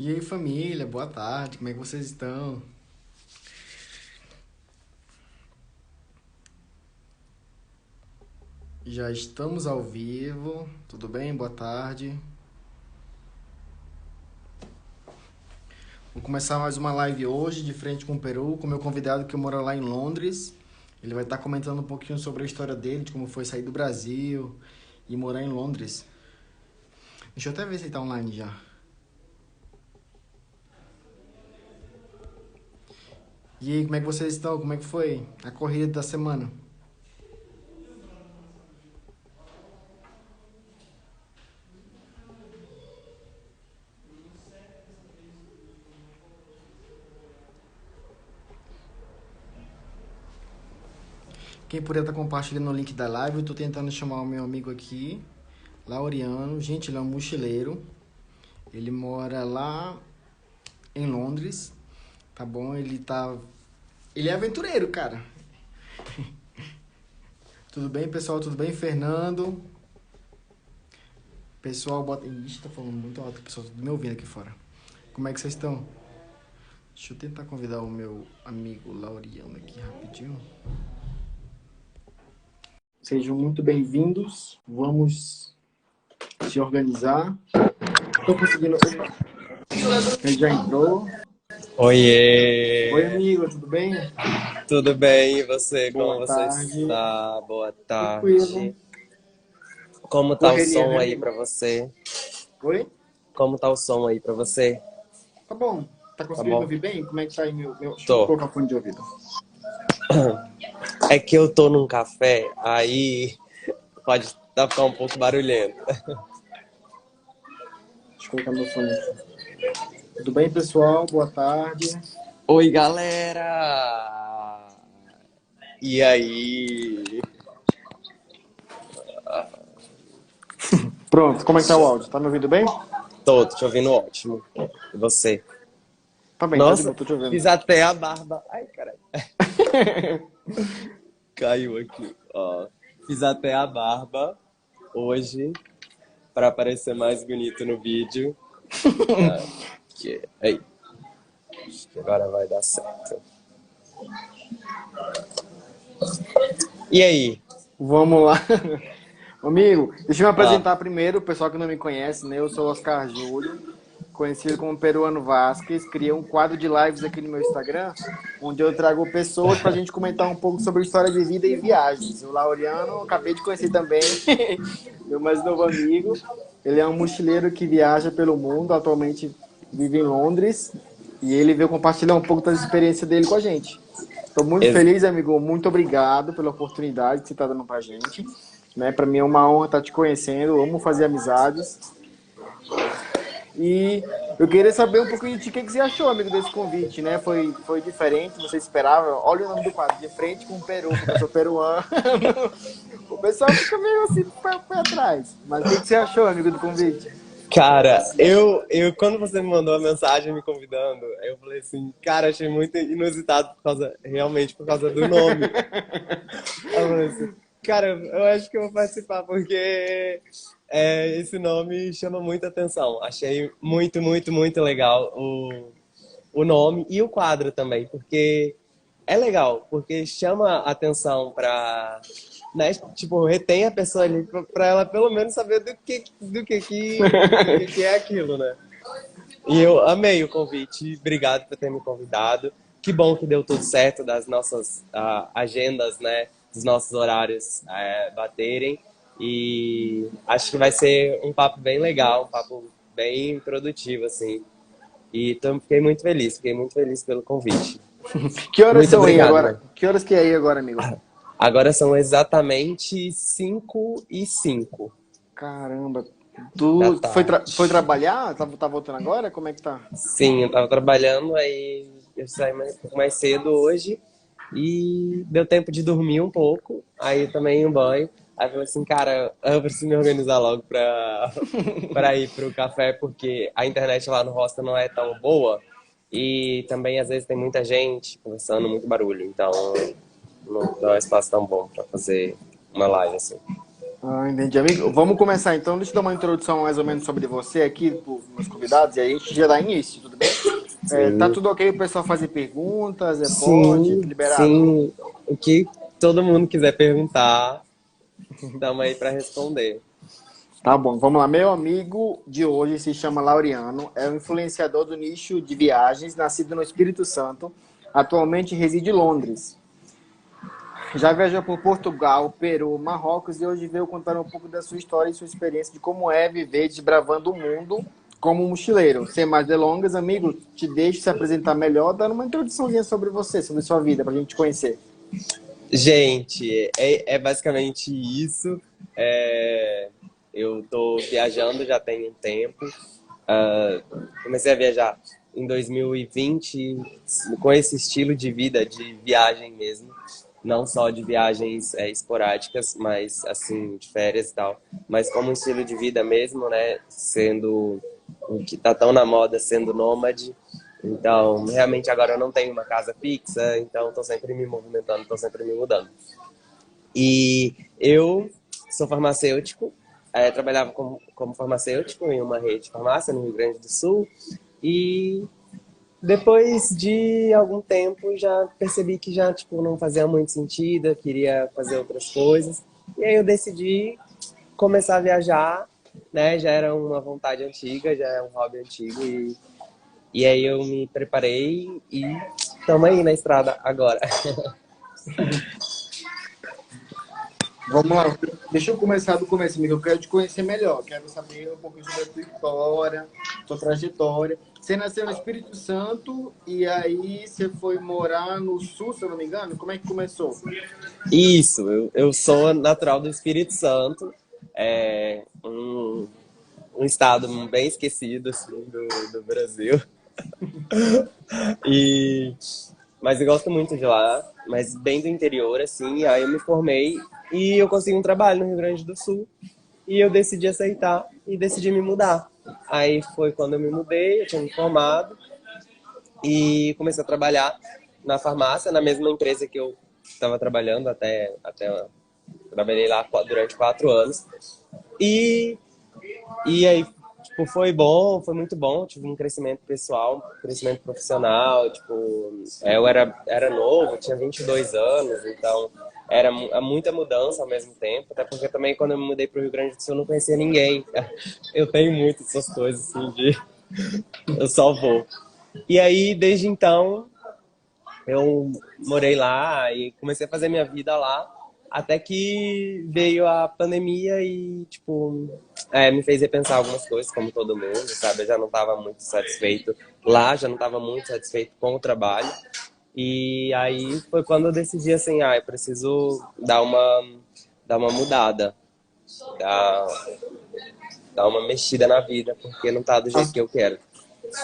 E aí, família, boa tarde, como é que vocês estão? Já estamos ao vivo, tudo bem? Boa tarde. Vou começar mais uma live hoje, de frente com o Peru, com meu convidado que mora lá em Londres. Ele vai estar comentando um pouquinho sobre a história dele, de como foi sair do Brasil e morar em Londres. Deixa eu até ver se ele tá online já. E aí, como é que vocês estão? Como é que foi a corrida da semana? Quem puder estar compartilhando o link da live, eu tô tentando chamar o meu amigo aqui, Laureano. Gente, ele é um mochileiro. Ele mora lá em Londres, tá bom? Ele é aventureiro, cara. Tudo bem, pessoal? Tudo bem, Fernando? Pessoal, bota. Ixi, tá falando muito alto, pessoal. Tudo me ouvindo aqui fora. Como é que vocês estão? Deixa eu tentar convidar o meu amigo Laureano aqui rapidinho. Sejam muito bem-vindos. Vamos se organizar. Tô conseguindo. Opa, ele já entrou. Oi, Oiê! amigo, tudo bem? Tudo bem? E você? Boa Como você tarde. está? Boa Tranquilo. tarde. Como tá o Correria, som né, aí amigo? pra você? Oi? Como tá o som aí pra você? Tá bom. Tá Tá conseguindo me bom? ouvir bem? Como é que tá aí Deixa eu Tô. colocar o fone de ouvido. É que eu tô num café, aí pode ficar um pouco barulhento. Deixa eu colocar meu fone aqui. Tudo bem, pessoal? Boa tarde. Oi, galera! E aí? Pronto, como é que tá o áudio? Tá me ouvindo bem? Tô te ouvindo ótimo. E você? Tá bem, tá de boa, Nossa, tô te ouvindo. fiz até a barba. Ai, caralho. Caiu aqui, ó. Fiz até a barba hoje para parecer mais bonito no vídeo. Aí, acho que agora vai dar certo. E aí? Vamos lá. Amigo, deixa eu me Ah, apresentar primeiro, o pessoal que não me conhece, né? Eu sou o Oscar Júlio, conhecido como Peruano Vasquez. Criei um quadro de lives aqui no meu Instagram, onde eu trago pessoas pra gente comentar um pouco sobre história de vida e viagens. O Laureano, eu acabei de conhecer também, meu mais novo amigo. Ele é um mochileiro que viaja pelo mundo, atualmente vive em Londres, e ele veio compartilhar um pouco das experiências dele com a gente. Estou muito ex- feliz, amigo. Muito obrigado pela oportunidade que você está dando pra gente. Né? Para mim é uma honra estar te conhecendo. Eu amo fazer amizades. E eu queria saber um pouquinho de ti. O que você achou, amigo, desse convite, né? Foi diferente, você esperava? Olha o nome do quadro, de frente com o Peru, porque eu sou peruano. O pessoal fica meio assim, pé atrás. Mas o que você achou, amigo, do convite? cara, eu quando você me mandou a mensagem me convidando, eu falei assim, cara, achei muito inusitado realmente por causa do nome. Eu falei assim, cara, eu acho que eu vou participar porque esse nome chama muita atenção. Achei muito, muito, muito legal o nome e o quadro também, porque é legal, porque chama atenção pra, né, tipo, retém a pessoa ali pra ela pelo menos saber do que é aquilo, né? E eu amei o convite, obrigado por ter me convidado. Que bom que deu tudo certo das nossas agendas, né, dos nossos horários baterem. E acho que vai ser um papo bem legal, um papo bem produtivo, assim. E fiquei muito feliz pelo convite. Que horas Muito são aí obrigado, agora? mano. Que horas que é aí agora, amigo? Agora são exatamente 5:05 Caramba. da Tu foi tarde. trabalhar? Tá voltando agora? Como é que tá? Sim, eu tava trabalhando, aí eu saí um pouco mais cedo hoje e deu tempo de dormir um pouco, aí também um banho. Aí eu falei assim, cara, eu preciso me organizar logo pra ir pro café, porque a internet lá no hostel não é tão boa e também às vezes tem muita gente conversando, muito barulho, então não dá um espaço tão bom pra fazer uma live assim. Ah, entendi, amigo. Vamos começar então. Deixa eu dar uma introdução mais ou menos sobre você aqui, para os meus convidados, e aí a gente já dá início, tudo bem? Tá Sim, tudo ok o pessoal fazer perguntas? Pode? sim, Liberado? sim. O que todo mundo quiser perguntar, estamos aí para responder. Tá bom, vamos lá. Meu amigo de hoje se chama Laureano, é um influenciador do nicho de viagens, nascido no Espírito Santo, atualmente reside em Londres. Já viajou por Portugal, Peru, Marrocos e hoje veio contar um pouco da sua história e sua experiência de como é viver desbravando o mundo como um mochileiro. Sem mais delongas, amigo, te deixo se apresentar melhor, dando uma introduçãozinha sobre você, sobre sua vida, pra gente conhecer. Gente, é basicamente isso. É, eu tô viajando já tem um tempo. Ah, comecei a viajar em 2020 com esse estilo de vida, de viagem mesmo. Não só de viagens esporádicas, mas assim, de férias e tal. Mas como um estilo de vida mesmo, né? Sendo o que tá tão na moda, sendo nômade. Então, realmente agora eu não tenho uma casa fixa, então tô sempre me movimentando, tô sempre me mudando. E eu sou farmacêutico, trabalhava como farmacêutico em uma rede de farmácia no Rio Grande do Sul. E depois de algum tempo já percebi que já tipo, não fazia muito sentido, eu queria fazer outras coisas. E aí eu decidi começar a viajar, né? Já era uma vontade antiga, já é um hobby antigo. E aí eu me preparei e estamos aí na estrada agora. Vamos lá, deixa eu começar do começo, amigo. Eu quero te conhecer melhor, quero saber um pouquinho sobre a tua história, tua trajetória. Você nasceu no Espírito Santo e aí você foi morar no Sul, se eu não me engano? Como é que começou? Isso, eu sou natural do Espírito Santo, um estado bem esquecido assim, do Brasil. E, mas eu gosto muito de lá, mas bem do interior, assim. Aí eu me formei e eu consegui um trabalho no Rio Grande do Sul. E eu decidi aceitar e decidi me mudar. Aí foi quando eu me mudei, eu tinha me formado e comecei a trabalhar na farmácia, na mesma empresa que eu estava trabalhando até trabalhei lá durante 4 anos. E E aí, tipo, foi bom, foi muito bom. Tive um crescimento pessoal, um crescimento profissional. Tipo, eu era novo, tinha 22 anos, então era muita mudança ao mesmo tempo. Até porque também quando eu me mudei para o Rio Grande do Sul eu não conhecia ninguém. Eu tenho muitas essas coisas assim de eu só vou. E aí, desde então, eu morei lá e comecei a fazer minha vida lá, até que veio a pandemia e, tipo, me fez repensar algumas coisas, como todo mundo, sabe? Eu já não estava muito satisfeito lá, já não estava muito satisfeito com o trabalho. E aí foi quando eu decidi assim, eu preciso dar uma mudada, dar, dar uma mexida na vida, porque não tá do A, jeito que eu quero.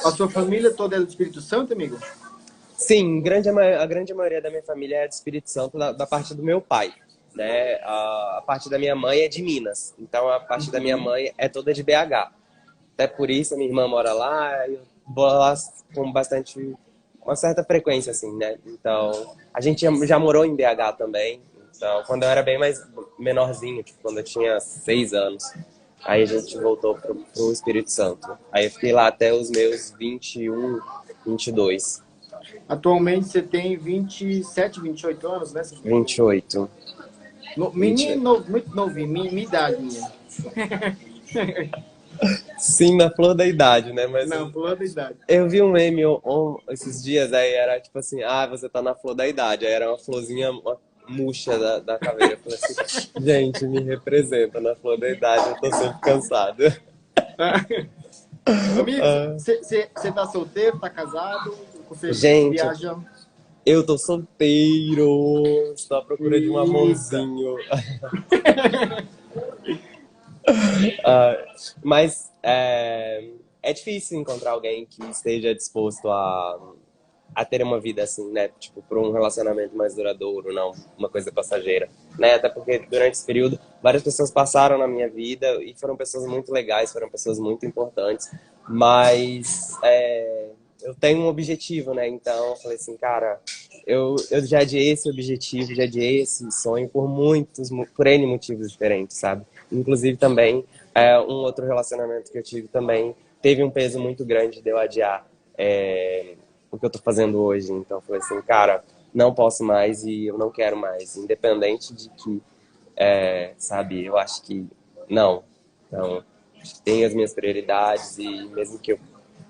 a sua família toda é do Espírito Santo, amigo? Sim, a grande maioria da minha família é do Espírito Santo, da parte do meu pai, né? A parte da minha mãe é de Minas, então a parte da minha Uhum. mãe é toda de BH. Até por isso a minha irmã mora lá, e eu vou lá com uma certa frequência, assim, né? Então, a gente já morou em BH também, então, quando eu era bem mais menorzinho, tipo, quando eu tinha 6 anos, aí a gente voltou pro Espírito Santo. Aí eu fiquei lá até os meus 21, 22. Atualmente você tem 27, 28 anos, né? Você falou. 28. Menino 28. novo, muito novinho, minha idade minha. Sim, na flor da idade, né? Mas Não, pulando a idade. eu vi um meme esses dias, aí era tipo assim, você tá na flor da idade. Aí era uma florzinha uma murcha da caveira. Eu falei assim, gente, me representa na flor da idade, eu tô sempre cansado. Amigo, Ah, você tá solteiro, tá casado? Você gente, viaja? eu tô solteiro, estou à procura de um Eita. amorzinho. Ah, mas é difícil encontrar alguém que esteja disposto a ter uma vida assim, né? Tipo, por um relacionamento mais duradouro, não uma coisa passageira, né? Até porque durante esse período várias pessoas passaram na minha vida e foram pessoas muito legais, foram pessoas muito importantes, mas eu tenho um objetivo, né? Então eu falei assim, cara, eu já adiei esse objetivo, já adiei esse sonho por N motivos diferentes, sabe? Inclusive também, um outro relacionamento que eu tive também teve um peso muito grande de eu adiar o que eu tô fazendo hoje. Então, eu falei assim, cara, não posso mais e eu não quero mais. Independente de que, sabe, eu acho que não. Então, tenho as minhas prioridades e mesmo que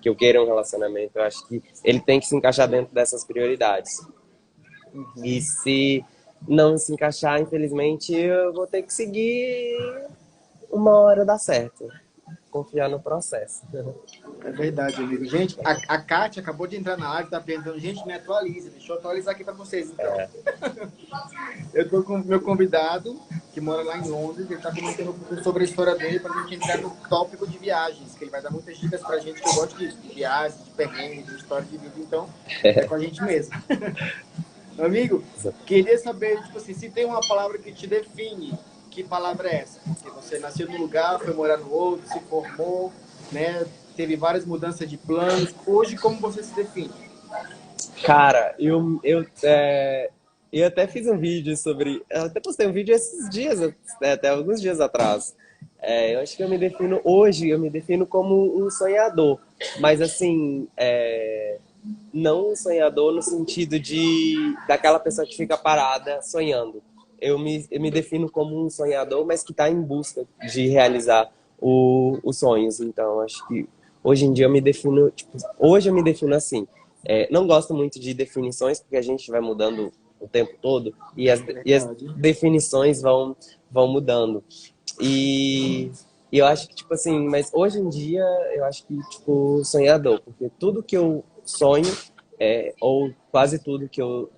eu queira um relacionamento, eu acho que ele tem que se encaixar dentro dessas prioridades. E se não se encaixar, infelizmente, eu vou ter que seguir uma hora dar certo. Confiar no processo. É verdade, amigo. Gente, a Kátia acabou de entrar na live, tá perguntando, gente, me atualiza. Deixa eu atualizar aqui para vocês, então. Eu tô com o meu convidado, que mora lá em Londres, ele tá comentando um pouco sobre a história dele pra gente entrar no tópico de viagens, que ele vai dar muitas dicas pra gente que eu gosto disso, de viagens, de perrengues, de história de vida, então é com a gente mesmo. Amigo, queria saber, tipo assim, se tem uma palavra que te define, que palavra é essa? Porque você nasceu num lugar, foi morar no outro, se formou, né? Teve várias mudanças de planos. Hoje, como você se define? Cara, eu até fiz um vídeo sobre. Eu até postei um vídeo esses dias, até alguns dias atrás. Eu acho que eu me defino como um sonhador. Mas assim, não um sonhador no sentido daquela pessoa que fica parada sonhando. Eu me defino como um sonhador, mas que está em busca de realizar os sonhos. Então, acho que hoje em dia eu me defino, tipo, hoje eu me defino assim. Não gosto muito de definições, porque a gente vai mudando o tempo todo e as Verdade. definições vão mudando. E eu acho que, tipo assim, mas hoje em dia eu acho que, tipo, sonhador, porque tudo que eu sonho, ou quase tudo que eu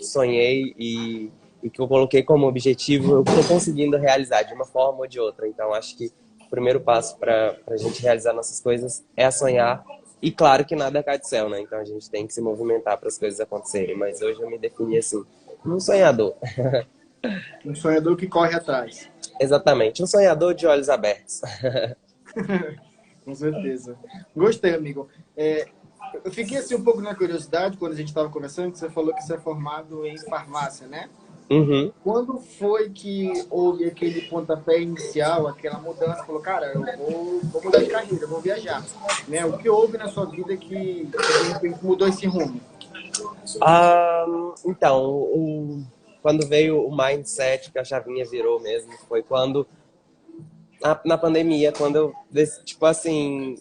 sonhei e que eu coloquei como objetivo, eu estou conseguindo realizar de uma forma ou de outra. Então, acho que o primeiro passo para a gente realizar nossas coisas é sonhar. E claro que nada cai do céu, né? Então a gente tem que se movimentar para as coisas acontecerem. Mas hoje eu me defini assim, um sonhador. Um sonhador que corre atrás. Exatamente, um sonhador de olhos abertos. Com certeza. Gostei, amigo. Eu fiquei assim um pouco na curiosidade quando a gente estava conversando, que você falou que você é formado em farmácia, né? Uhum. Quando foi que houve aquele pontapé inicial, aquela mudança? Falou, cara, vou mudar de carreira, vou viajar. Né? O que houve na sua vida que de repente mudou esse rumo? Ah, então, quando veio o mindset, que a chavinha virou mesmo, foi quando na pandemia, quando tipo assim,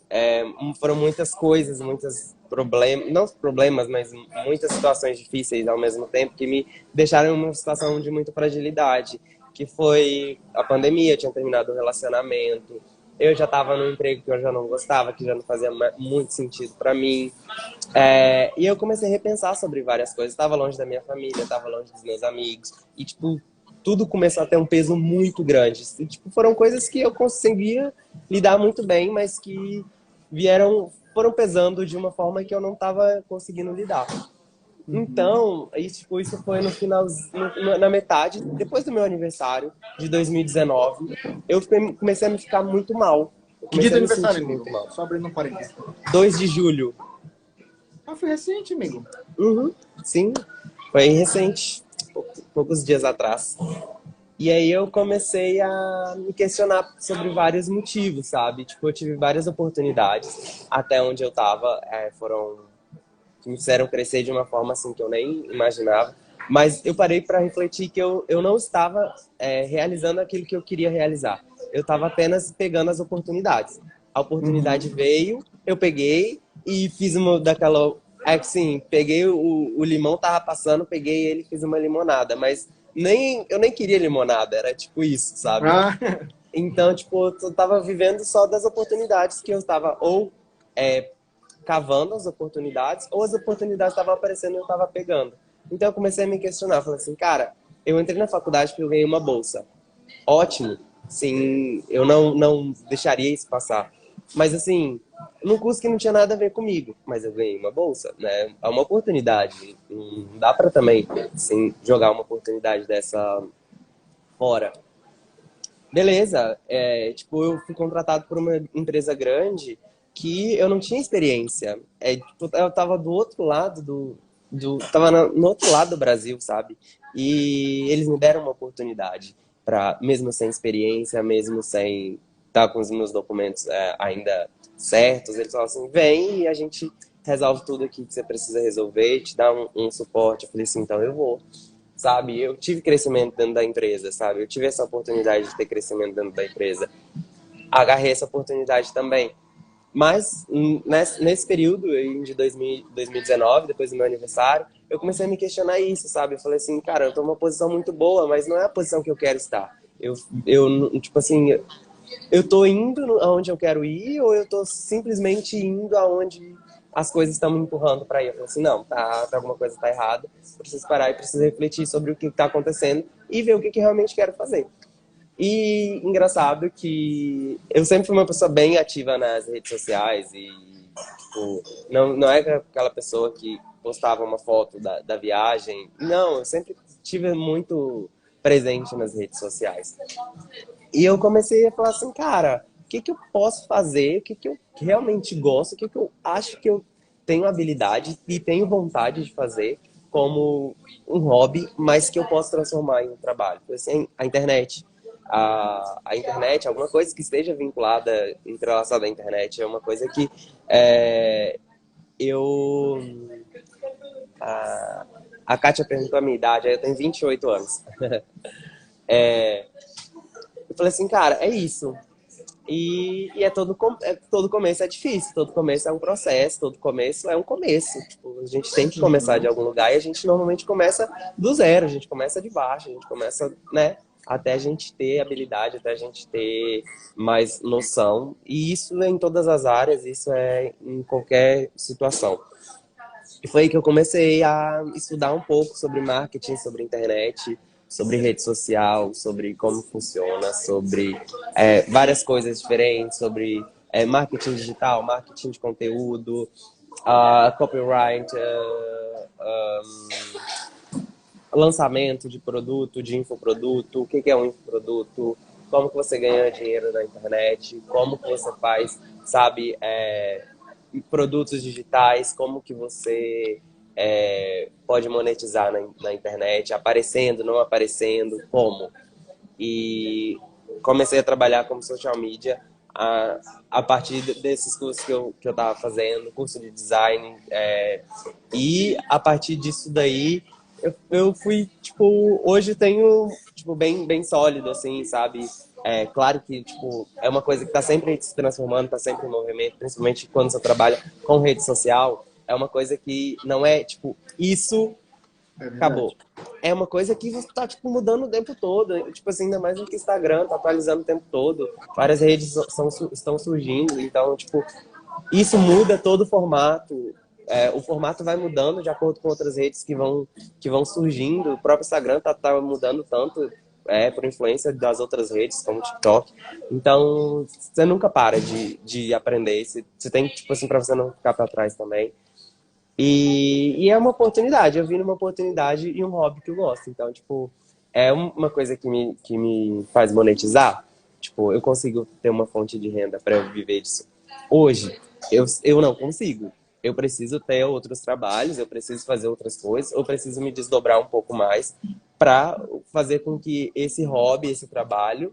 foram muitas coisas, muitos problemas, não problemas, mas muitas situações difíceis ao mesmo tempo que me deixaram em uma situação de muita fragilidade, que foi a pandemia. Eu tinha terminado o relacionamento, eu já estava num emprego que eu já não gostava, que já não fazia muito sentido para mim. E eu comecei a repensar sobre várias coisas. Estava longe da minha família, estava longe dos meus amigos. E, tipo, tudo começou a ter um peso muito grande. E, tipo, foram coisas que eu conseguia lidar muito bem, mas que foram pesando de uma forma que eu não estava conseguindo lidar. Então, tipo, isso foi no final, na metade, depois do meu aniversário de 2019, comecei a me ficar muito mal. Eu Que dia comecei do a me aniversário, sentir amigo? muito mal. Só abrindo um parênteses. 2 de julho. Ah, foi recente, amigo. Uhum, sim, foi recente, poucos dias atrás. E aí eu comecei a me questionar sobre vários motivos, sabe? Tipo, eu tive várias oportunidades até onde eu tava, que me fizeram crescer de uma forma assim que eu nem imaginava. Mas eu parei para refletir que eu não estava realizando aquilo que eu queria realizar. Eu estava apenas pegando as oportunidades. A oportunidade veio, eu peguei e fiz uma daquela. Assim, peguei o limão, tava passando, peguei ele e fiz uma limonada. Mas eu nem queria limonada, era tipo isso, sabe? Ah, Então, tipo, eu tava vivendo só das oportunidades que eu estava ou cavando as oportunidades, ou as oportunidades estavam aparecendo e eu estava pegando. Então eu comecei a me questionar, falei assim, cara, eu entrei na faculdade porque eu ganhei uma bolsa. Ótimo, sim, eu não deixaria isso passar. Mas assim, num curso que não tinha nada a ver comigo, mas eu ganhei uma bolsa, né? É uma oportunidade, não dá para também, assim, jogar uma oportunidade dessa fora. Beleza, tipo, eu fui contratado por uma empresa grande que eu não tinha experiência. Tipo, eu tava do outro lado tava no outro lado do Brasil, sabe? E eles me deram uma oportunidade. mesmo sem experiência, mesmo sem estar com os meus documentos ainda certos, eles falam assim, vem e a gente resolve tudo aqui que você precisa resolver, te dá um suporte. Eu falei assim, então eu vou. Sabe, eu tive crescimento dentro da empresa, sabe? Eu tive essa oportunidade de ter crescimento dentro da empresa. Agarrei essa oportunidade também. Mas nesse período de 2019, depois do meu aniversário, eu comecei a me questionar isso, sabe? Eu falei assim, cara, eu tô numa posição muito boa, mas não é a posição que eu quero estar. Tipo assim, eu tô indo aonde eu quero ir ou eu tô simplesmente indo aonde as coisas estão me empurrando para ir? Eu falei assim, não, alguma coisa tá errada, preciso parar e preciso refletir sobre o que tá acontecendo e ver o que realmente quero fazer. E engraçado que eu sempre fui uma pessoa bem ativa nas redes sociais e, tipo, não é aquela pessoa que postava uma foto da viagem. Não, eu sempre tive muito presente nas redes sociais. E eu comecei a falar assim, cara, o que eu posso fazer, o que eu realmente gosto, o que eu acho que eu tenho habilidade e tenho vontade de fazer como um hobby, mas que eu posso transformar em um trabalho. Então, assim, a internet. A internet, alguma coisa que esteja vinculada, entrelaçada à internet, é uma coisa que eu... A Kátia perguntou a minha idade, aí eu tenho 28 anos. Eu falei assim, cara, é isso. E todo começo é difícil, todo começo é um processo, todo começo é um começo. Tipo, a gente tem que começar de algum lugar e a gente normalmente começa do zero, a gente começa de baixo, a gente começa, né? Até a gente ter habilidade, até a gente ter mais noção. E isso é em todas as áreas, isso é em qualquer situação. E foi aí que eu comecei a estudar um pouco sobre marketing, sobre internet, sobre rede social, sobre como funciona, sobre várias coisas diferentes, sobre marketing digital, marketing de conteúdo, copyright, lançamento de produto, de infoproduto, o que é um infoproduto, como que você ganha dinheiro na internet, como que você faz, sabe, produtos digitais, como que você pode monetizar na internet, aparecendo, não aparecendo, como. E comecei a trabalhar como social media a partir desses cursos que eu tava fazendo, curso de design, e a partir disso daí eu fui, tipo, hoje tenho, tipo, bem sólido, assim, sabe? É claro que, tipo, é uma coisa que tá sempre se transformando, tá sempre em movimento, principalmente quando você trabalha com rede social, é uma coisa que não é, tipo, isso É verdade. acabou. É uma coisa que você tá, tipo, mudando o tempo todo. Tipo assim, ainda mais no que Instagram, tá atualizando o tempo todo. Várias redes estão surgindo. Então, tipo, isso muda todo o formato. O formato vai mudando de acordo com outras redes que vão surgindo. O próprio Instagram tá mudando tanto por influência das outras redes, como o TikTok. Então, você nunca para de aprender. Você tem, tipo assim, pra você não ficar pra trás também. E é uma oportunidade, eu vi numa oportunidade e um hobby que eu gosto. Então, tipo, é uma coisa que me faz monetizar. Tipo, eu consigo ter uma fonte de renda para eu viver disso. Hoje, eu não consigo. Eu preciso ter outros trabalhos, eu preciso fazer outras coisas, eu preciso me desdobrar um pouco mais para fazer com que esse hobby, esse trabalho,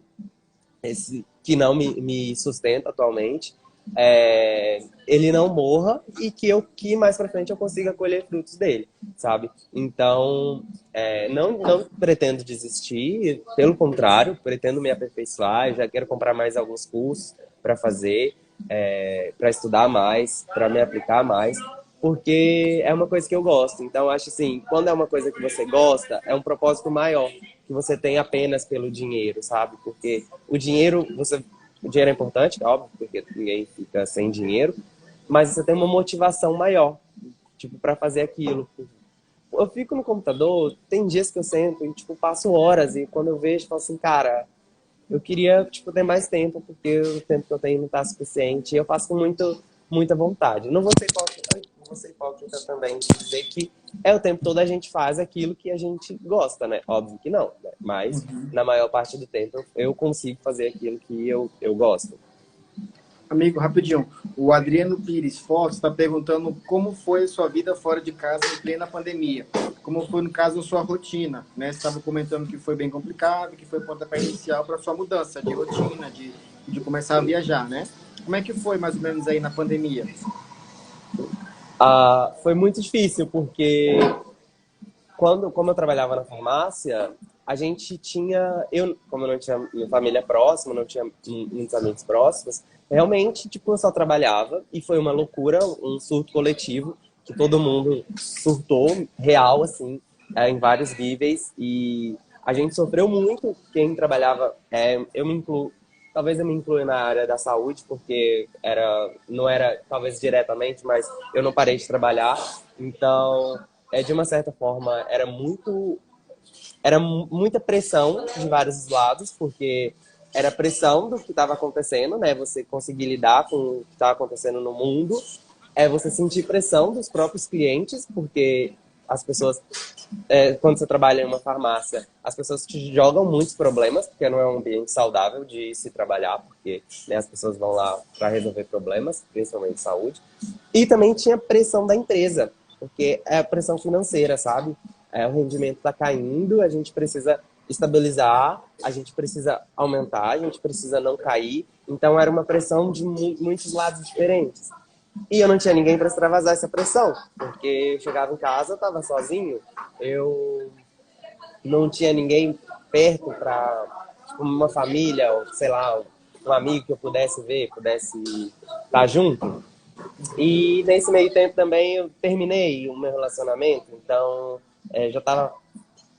esse que não me sustenta atualmente, ele não morra e que mais pra frente eu consiga colher frutos dele, sabe? Então, não pretendo desistir, pelo contrário, pretendo me aperfeiçoar, já quero comprar mais alguns cursos para fazer, para estudar mais, para me aplicar mais, porque é uma coisa que eu gosto. Então, acho assim, quando é uma coisa que você gosta, é um propósito maior que você tem apenas pelo dinheiro, sabe? Porque o dinheiro é importante, óbvio, porque ninguém fica sem dinheiro, mas você tem uma motivação maior, tipo, para fazer aquilo. Eu fico no computador, tem dias que eu sento e, tipo, passo horas e quando eu vejo, eu falo assim, cara, eu queria, tipo, ter mais tempo, porque o tempo que eu tenho não tá suficiente. E eu faço com muita vontade. Não vou ser hipócrita também de dizer que o tempo todo a gente faz aquilo que a gente gosta, né? Óbvio que não, né? Mas na maior parte do tempo eu consigo fazer aquilo que eu gosto. Amigo, rapidinho. O Adriano Pires Fox está perguntando como foi a sua vida fora de casa em plena pandemia. Como foi, no caso, a sua rotina, né? Você estava comentando que foi bem complicado, que foi pontapé inicial para sua mudança de rotina, de começar a viajar, né? Como é que foi, mais ou menos, aí na pandemia? Foi muito difícil, porque como eu trabalhava na farmácia, a gente tinha, como eu não tinha minha família próxima, não tinha muitos amigos próximos, realmente, tipo, eu só trabalhava e foi uma loucura, um surto coletivo, que todo mundo surtou, real, assim, em vários níveis, e a gente sofreu muito, quem trabalhava, talvez eu me inclua na área da saúde, porque não era, talvez diretamente, mas eu não parei de trabalhar, então de uma certa forma, era muita pressão de vários lados, porque era pressão do que estava acontecendo, né? Você conseguir lidar com o que estava acontecendo no mundo, você sentir pressão dos próprios clientes, porque as pessoas, quando você trabalha em uma farmácia, as pessoas te jogam muitos problemas, porque não é um ambiente saudável de se trabalhar, porque né, as pessoas vão lá para resolver problemas, principalmente saúde. E também tinha pressão da empresa, porque é a pressão financeira, sabe? O rendimento está caindo, a gente precisa estabilizar, a gente precisa aumentar, a gente precisa não cair. Então era uma pressão de muitos lados diferentes. E eu não tinha ninguém para extravasar essa pressão, porque eu chegava em casa, eu estava sozinho, eu não tinha ninguém perto para, tipo, uma família, ou sei lá, um amigo que eu pudesse ver, pudesse estar junto. E nesse meio tempo também eu terminei o meu relacionamento, então já estava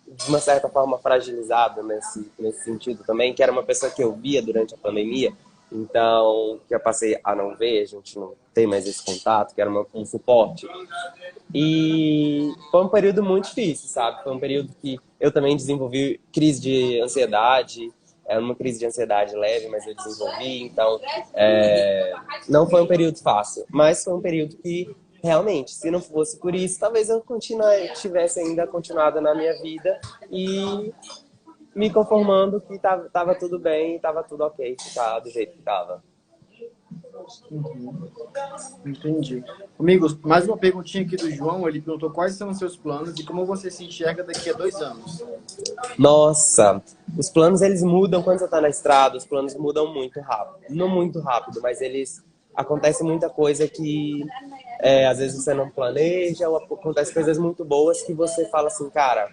de uma certa forma fragilizado nesse sentido também, que era uma pessoa que eu via durante a pandemia, então que eu passei a não ver, a gente não tem mais esse contato, que era um suporte. E foi um período muito difícil, sabe? Foi um período que eu também desenvolvi crise de ansiedade, uma crise de ansiedade leve, mas eu desenvolvi, então não foi um período fácil, mas foi um período que realmente, se não fosse por isso, talvez eu tivesse ainda continuado na minha vida e me conformando que tava tudo bem, tava tudo ok, ficar do jeito que tava. Uhum. Entendi. Amigos, mais uma perguntinha aqui do João. Ele perguntou quais são os seus planos e como você se enxerga daqui a 2 anos. Nossa, os planos eles mudam quando você tá na estrada, os planos mudam muito rápido. Não muito rápido, mas eles acontece muita coisa que às vezes você não planeja, ou acontece coisas muito boas que você fala assim, cara,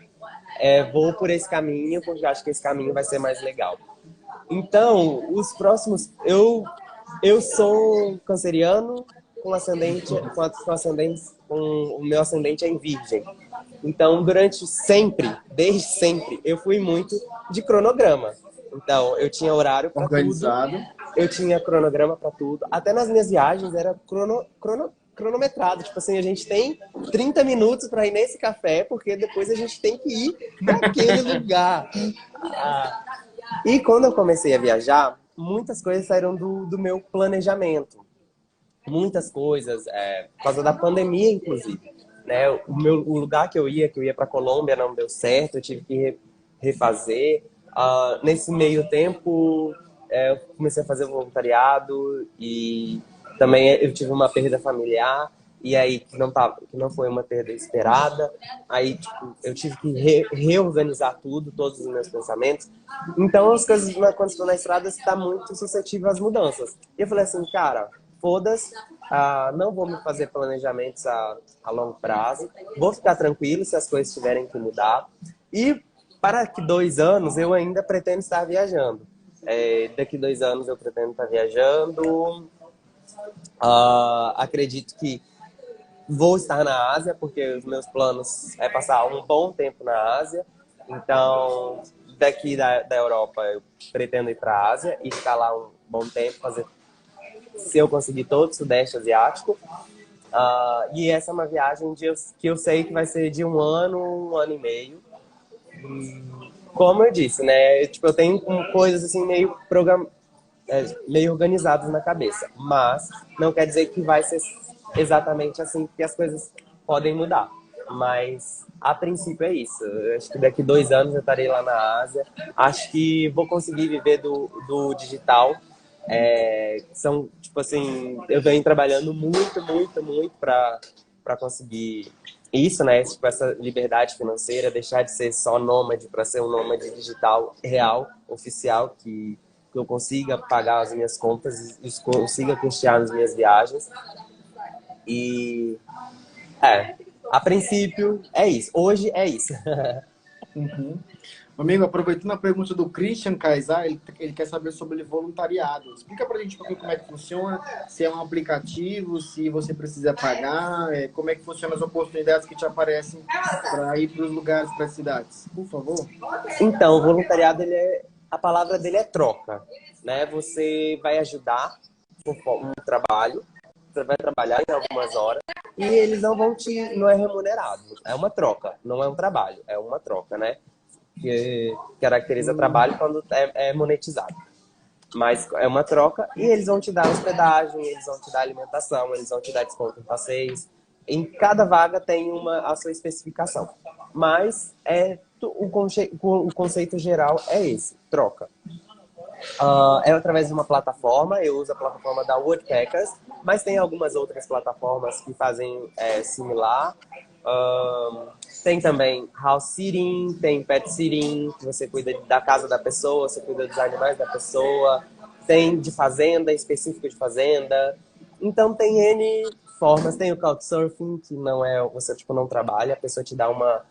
vou por esse caminho porque acho que esse caminho vai ser mais legal. Então, os próximos, eu sou canceriano com ascendente, com o meu ascendente é em Virgem. Então, desde sempre, eu fui muito de cronograma. Então, eu tinha horário para tudo, Organizado. eu tinha cronograma para tudo. Até nas minhas viagens era cronometrado. Tipo assim, a gente tem 30 minutos para ir nesse café, porque depois a gente tem que ir para aquele lugar. E quando eu comecei a viajar, muitas coisas saíram do meu planejamento. Muitas coisas, por causa da pandemia, inclusive. Né? O lugar que eu ia para Colômbia, não deu certo, eu tive que refazer. Nesse meio tempo, eu comecei a fazer voluntariado e também eu tive uma perda familiar. E aí, que não foi uma perda esperada. Aí, tipo, eu tive que reorganizar todos os meus pensamentos. Então, as coisas, quando estou na estrada, está muito suscetível às mudanças. E eu falei assim, cara, foda-se, não vou me fazer planejamentos a longo prazo. Vou ficar tranquilo se as coisas tiverem que mudar. E para que 2 anos, eu ainda pretendo estar viajando. Daqui 2 anos, eu pretendo estar viajando. Acredito que vou estar na Ásia, porque os meus planos é passar um bom tempo na Ásia. Então, daqui da Europa, eu pretendo ir para a Ásia e ficar lá um bom tempo, se eu conseguir todo o Sudeste Asiático. E essa é uma viagem que eu sei que vai ser de 1 ano e meio. E, como eu disse, né? Tipo, eu tenho coisas assim meio organizadas na cabeça. Mas não quer dizer que vai ser exatamente assim, que as coisas podem mudar. Mas a princípio é isso. Eu acho que daqui 2 anos eu estarei lá na Ásia. Acho que vou conseguir viver do digital. São, tipo assim, eu venho trabalhando muito, muito, muito para conseguir isso, né? Tipo, essa liberdade financeira, deixar de ser só nômade para ser um nômade digital real, oficial, que eu consiga pagar as minhas contas e consiga custear as minhas viagens. E, é, a princípio, é isso. Hoje é isso. Uhum. Amigo, aproveitando a pergunta do Christian Kaysar, ele quer saber sobre voluntariado. Explica pra gente um pouquinho como é que funciona, se é um aplicativo, se você precisa pagar, como é que funcionam as oportunidades que te aparecem para ir para os lugares, para as cidades. Por favor. Então, o voluntariado, a palavra dele é troca, né? Você vai ajudar um trabalho, você vai trabalhar em algumas horas e eles não é remunerado, é uma troca, não é um trabalho, é uma troca, né? Que caracteriza trabalho quando é monetizado. Mas é uma troca e eles vão te dar hospedagem, eles vão te dar alimentação, eles vão te dar desconto em passeios. Em cada vaga tem a sua especificação. Mas o conceito geral é esse, troca. É através de uma plataforma, eu uso a plataforma da Woodpeckers, mas tem algumas outras plataformas que fazem similar. Tem também house sitting, tem pet sitting, que você cuida da casa da pessoa, você cuida dos animais da pessoa. Tem de fazenda, específico de fazenda. Então tem N formas. Tem o Couchsurfing, que não é, você tipo, não trabalha, a pessoa te dá uma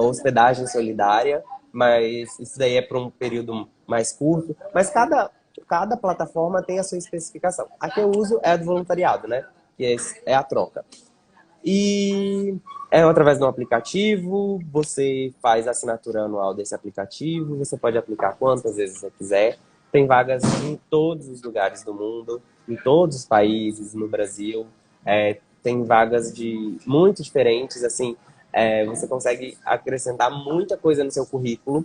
hospedagem solidária, mas isso daí é por um período mais curto. Mas cada plataforma tem a sua especificação. A que eu uso é a do voluntariado, né? Que é a troca. E é através de um aplicativo, você faz a assinatura anual desse aplicativo, você pode aplicar quantas vezes você quiser. Tem vagas em todos os lugares do mundo, em todos os países, no Brasil. Tem vagas de muito diferentes, assim, você consegue acrescentar muita coisa no seu currículo.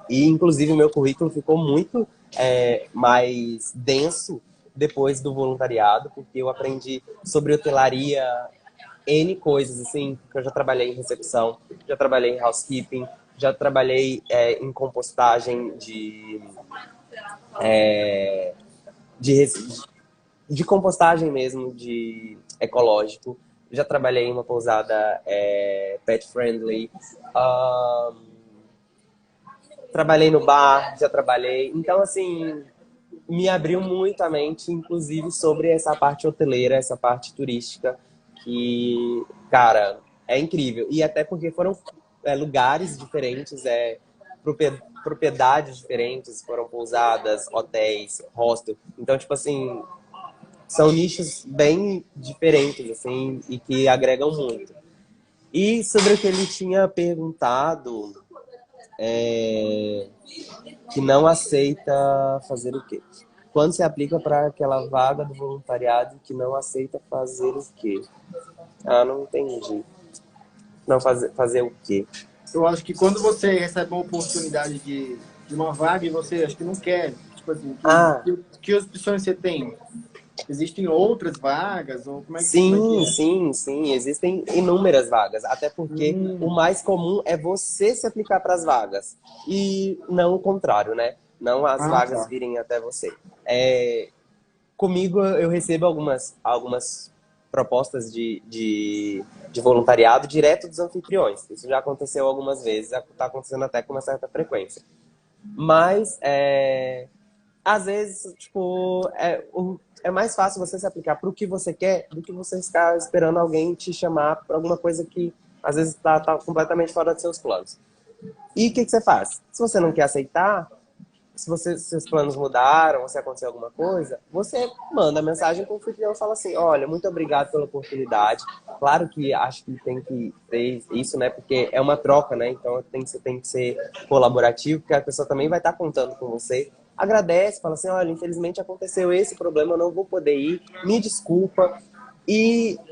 E, inclusive, o meu currículo ficou muito mais denso depois do voluntariado, porque eu aprendi sobre hotelaria, N coisas, assim, que eu já trabalhei em recepção, já trabalhei em housekeeping, já trabalhei em compostagem de, res- de compostagem mesmo, de ecológico. Já trabalhei em uma pousada pet friendly. Trabalhei no bar, já trabalhei. Então, assim, me abriu muito a mente, inclusive, sobre essa parte hoteleira, essa parte turística, que, cara, é incrível. E até porque foram lugares diferentes, propriedades diferentes, foram pousadas, hotéis, hostel. Então, tipo assim, são nichos bem diferentes, assim, e que agregam muito. E sobre o que ele tinha perguntado, que não aceita fazer o quê? Quando se aplica para aquela vaga do voluntariado que não aceita fazer o quê? Ah, não entendi. Não fazer o quê? Eu acho que quando você recebe uma oportunidade de uma vaga e você acho que não quer, tipo assim, Ah, que opções você tem? Existem outras vagas? Ou como é que sim, é? sim, sim. Existem inúmeras vagas. Até porque o Hum, mais comum é você se aplicar para as vagas. E não o contrário, né? Não as ah, vagas tá. virem até você. Comigo, eu recebo algumas propostas de voluntariado direto dos anfitriões. Isso já aconteceu algumas vezes, está acontecendo até com uma certa frequência. Mas, às vezes, tipo, é mais fácil você se aplicar para o que você quer do que você ficar esperando alguém te chamar para alguma coisa que, às vezes, tá completamente fora dos seus planos. E o que você faz? Se você não quer aceitar, se seus planos mudaram, ou se aconteceu alguma coisa, você manda mensagem para o anfitrião e fala assim, olha, muito obrigado pela oportunidade. Claro que acho que tem que ter isso, né? Porque é uma troca, né? Então você tem que ser colaborativo, porque a pessoa também vai estar contando com você. Agradece, fala assim, olha, infelizmente aconteceu esse problema, eu não vou poder ir, me desculpa.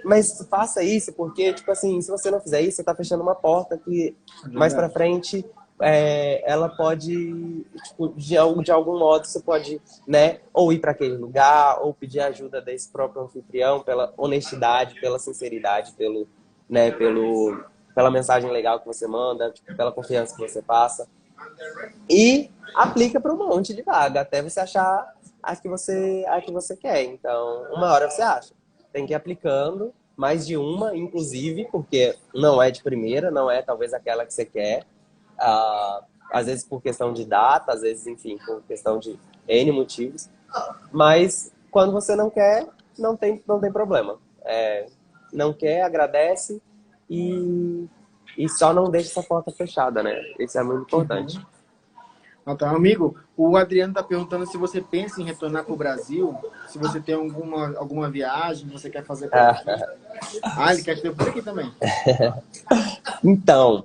Mas faça isso, porque, tipo assim, se você não fizer isso, você tá fechando uma porta que É mais pra verdade. frente ela pode, tipo, de algum modo, você pode, né, ou ir para aquele lugar, ou pedir ajuda desse próprio anfitrião pela honestidade, pela sinceridade, pela mensagem legal que você manda, tipo, pela confiança que você passa. e aplica para um monte de vaga, até você achar a que você quer. Então, uma hora você acha. Tem que ir aplicando, mais de uma, inclusive, porque não é de primeira, não é talvez aquela que você quer. Ah, às vezes por questão de data, às vezes, enfim, por questão de N motivos. Mas quando você não quer, não tem problema. Não quer, agradece e, e só não deixa essa porta fechada, né? Isso é muito importante. Uhum. Então, amigo, o Adriano está perguntando se você pensa em retornar para o Brasil, se você tem alguma viagem que você quer fazer por aqui. Ah, ele quer ter por aqui também. Então,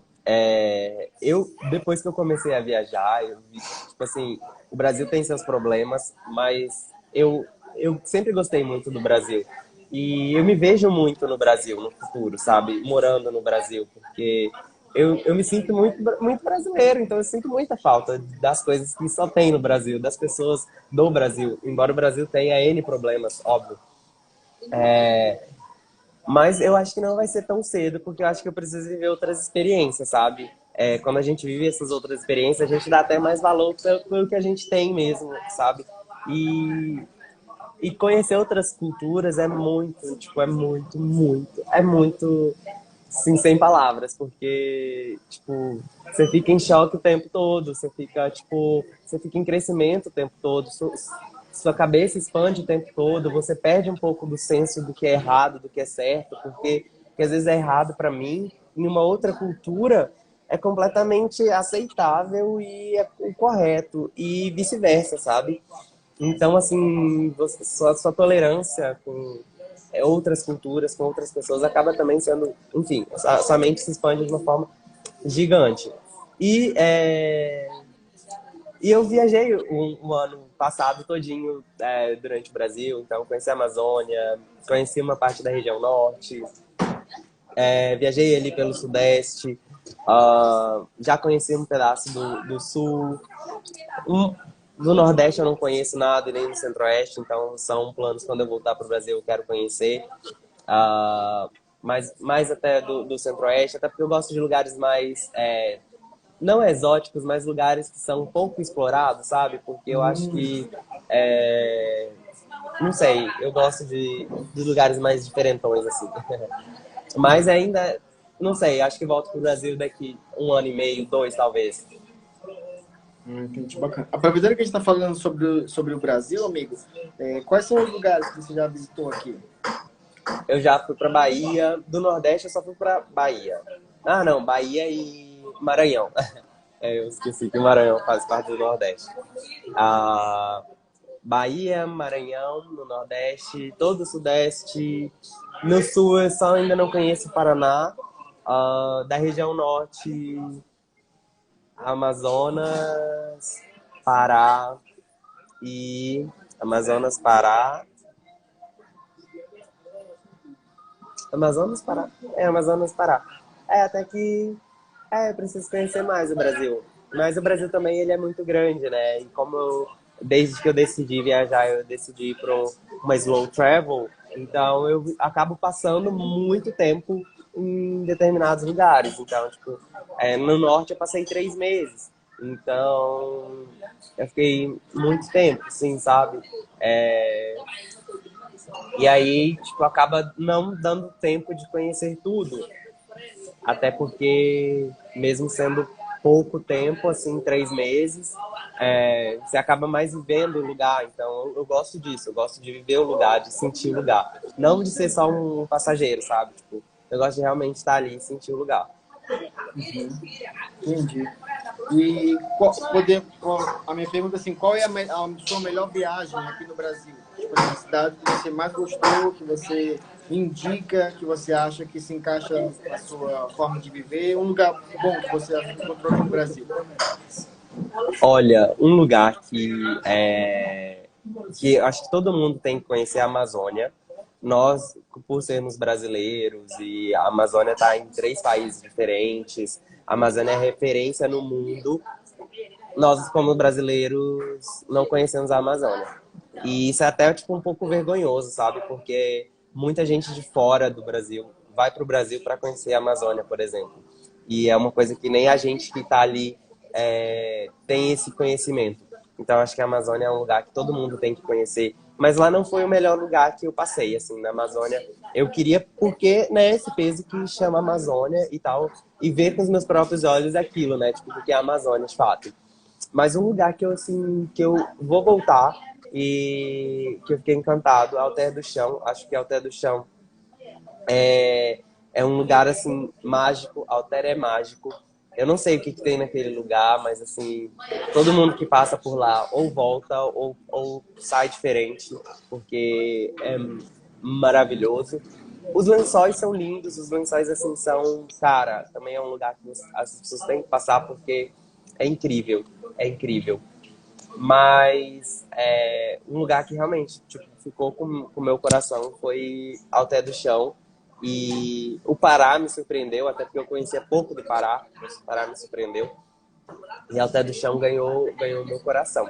depois que eu comecei a viajar, eu vi, tipo assim, o Brasil tem seus problemas, mas eu sempre gostei muito do Brasil. E eu me vejo muito no Brasil no futuro, sabe? Morando no Brasil, porque eu me sinto muito brasileiro, então eu sinto muita falta das coisas que só tem no Brasil, das pessoas do Brasil. Embora o Brasil tenha N problemas, óbvio. Mas eu acho que não vai ser tão cedo, porque eu acho que eu preciso viver outras experiências, sabe? Quando a gente vive essas outras experiências, a gente dá até mais valor pelo que a gente tem mesmo, sabe? E, e conhecer outras culturas é muito, tipo, é muito, sim, sem palavras, porque, tipo, você fica em choque o tempo todo, você fica, tipo, você fica em crescimento o tempo todo, sua cabeça expande o tempo todo, você perde um pouco do senso do que é errado, do que é certo, porque às vezes é errado para mim, em uma outra cultura é completamente aceitável e é o correto, e vice-versa, sabe? Então, assim, sua tolerância com outras culturas, com outras pessoas, acaba também sendo, enfim, sua mente se expande de uma forma gigante. E, é, e eu viajei um ano passado todinho durante o Brasil, então conheci a Amazônia, conheci uma parte da região norte, viajei ali pelo sudeste, já conheci um pedaço do sul, do Nordeste eu não conheço nada, e nem do Centro-Oeste, então são planos quando eu voltar para o Brasil eu quero conhecer. Mas mais até do Centro-Oeste, até porque eu gosto de lugares mais, não exóticos, mas lugares que são um pouco explorados, sabe? Porque eu acho que, não sei, eu gosto de lugares mais diferentões, assim. Mas ainda, não sei, acho que volto para o Brasil daqui um ano e meio, dois talvez. Entendi, bacana. Aproveitando que a gente está falando sobre o Brasil, amigo, quais são os lugares que você já visitou aqui? Eu já fui pra Bahia. Do Nordeste eu só fui pra Bahia. Ah, não, Bahia e Maranhão. Eu esqueci que o Maranhão faz parte do Nordeste. Ah, Bahia, Maranhão, no Nordeste, todo o Sudeste. No Sul eu só ainda não conheço o Paraná. Da região Norte, Amazonas, Pará e... Amazonas, Pará... Amazonas, Pará? Amazonas, Pará. Até que eu preciso conhecer mais o Brasil. Mas o Brasil também ele é muito grande, né? E como desde que eu decidi viajar, eu decidi ir para uma slow travel, então eu acabo passando muito tempo em determinados lugares. Então, tipo, no norte eu passei 3 meses. Então, eu fiquei muito tempo, assim, sabe? E aí, tipo, acaba não dando tempo de conhecer tudo. Até porque, mesmo sendo pouco tempo, assim, 3 meses, você acaba mais vivendo o lugar. Então, eu gosto disso. Eu gosto de viver o lugar, de sentir o lugar. Não de ser só um passageiro, sabe? Tipo, eu gosto de realmente estar ali e sentir o lugar. Uhum. Entendi. E a minha pergunta é assim, qual é a sua melhor viagem aqui no Brasil? Tipo, a cidade que você mais gostou, que você indica, que você acha que se encaixa na sua forma de viver, um lugar bom que você encontrou aqui no Brasil? Olha, um lugar que eu acho que todo mundo tem que conhecer é a Amazônia. Nós, por sermos brasileiros, e a Amazônia está em 3 países diferentes, a Amazônia é referência no mundo. Nós, como brasileiros, não conhecemos a Amazônia. E isso é até tipo um pouco vergonhoso, sabe? Porque muita gente de fora do Brasil vai para o Brasil para conhecer a Amazônia, por exemplo. E é uma coisa que nem a gente que está ali tem esse conhecimento. Então, acho que a Amazônia é um lugar que todo mundo tem que conhecer. Mas lá não foi o melhor lugar que eu passei, assim, na Amazônia. Eu queria, porque, né, esse peso que chama Amazônia e tal, e ver com os meus próprios olhos aquilo, né, tipo, porque é a Amazônia, de fato. Mas um lugar que eu, assim, que eu vou voltar e que eu fiquei encantado é Alter do Chão. Acho que Alter do Chão é um lugar, assim, mágico. Alter é mágico. Eu não sei o que tem naquele lugar, mas, assim, todo mundo que passa por lá ou volta ou sai diferente, porque é maravilhoso. Os lençóis são lindos, os lençóis, assim, são... Cara, também é um lugar que as pessoas têm que passar porque é incrível, é incrível. Mas um lugar que realmente tipo, ficou com o meu coração foi Alter do Chão. E o Pará me surpreendeu, até porque eu conhecia pouco do Pará, mas o Pará me surpreendeu. E Alter do Chão ganhou meu coração.